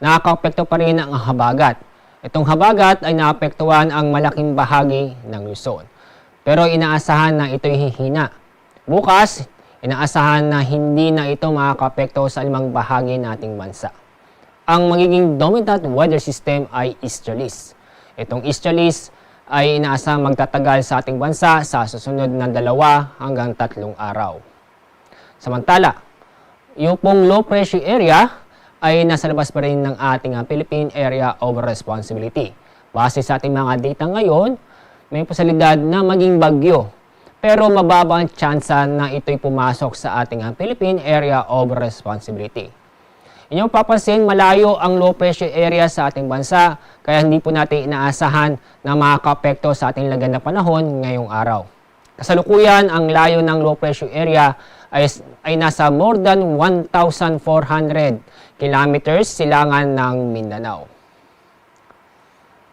nakakaapekto pa rin ang habagat. Itong habagat ay naapektuhan ang malaking bahagi ng Luzon. Pero inaasahan na ito'y hihina. Bukas, inaasahan na hindi na ito makakaapekto sa limang bahagi nating bansa. Ang magiging dominant weather system ay easterlies. Itong easterlies ay inaasahang magtatagal sa ating bansa sa susunod na 2 hanggang 3 araw. Samantala, yung pong low pressure area ay nasa labas pa rin ng ating Philippine Area of Responsibility. Base sa ating mga data ngayon, may posibilidad na maging bagyo. Pero mababa ang tsansa na ito'y pumasok sa ating Philippine Area of Responsibility. Inyong papansin, malayo ang low pressure area sa ating bansa, kaya hindi po natin inaasahan na makakaapekto sa ating lagyan ng panahon ngayong araw. Kasalukuyan, ang layo ng low pressure area ay nasa more than 1,400 kilometers silangan ng Mindanao.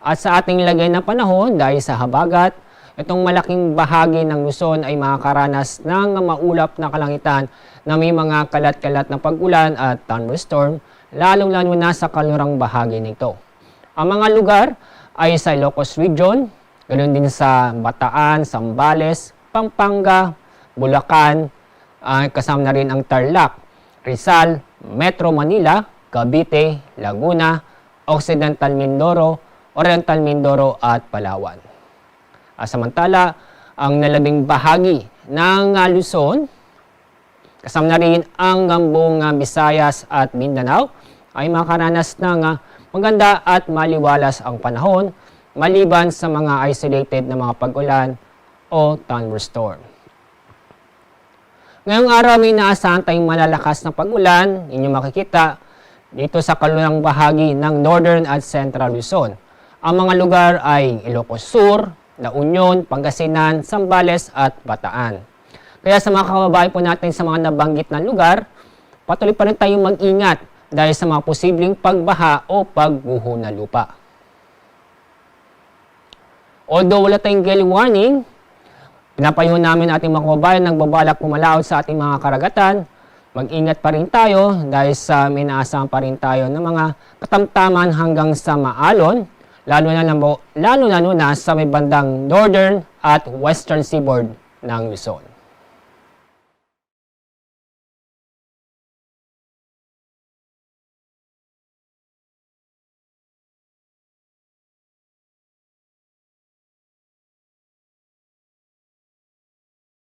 At sa ating lagay ng panahon, dahil sa habagat, itong malaking bahagi ng Luzon ay makakaranas ng maulap na kalangitan na may mga kalat-kalat na pag-ulan at thunderstorm, lalong-lalo na sa kalurang bahagi nito. Ang mga lugar ay sa Ilocos Region, ganoon din sa Bataan, Zambales, Pampanga, Bulacan, kasama na rin ang Tarlac, Rizal, Metro Manila, Cavite, Laguna, Occidental Mindoro, Oriental Mindoro at Palawan. Samantala, ang nalabing bahagi ng Luzon, kasama na rin ang buong Visayas at Mindanao, ay makaranas ng maganda at maliwalas ang panahon maliban sa mga isolated na mga pag-ulan o thunderstorm. Ngayong araw may inaasahan tayong malalakas na pag-ulan, inyong makikita dito sa kalurang bahagi ng Northern at Central Luzon. Ang mga lugar ay Ilocos Sur, La Union, Pangasinan, Zambales at Bataan. Kaya sa mga kababayan po natin sa mga nabanggit na lugar, patuloy pa rin tayong mag-ingat dahil sa mga posibleng pagbaha o pagguho na lupa. Although wala tayong gale warning, pinapayuhan namin ating mga kababayan nagbabalak pumalaot sa ating mga karagatan. Mag-ingat pa rin tayo dahil sa may naasahang pa rin tayo ng mga katamtaman hanggang sa maalon, lalo na sa may bandang northern at western seaboard ng Luzon.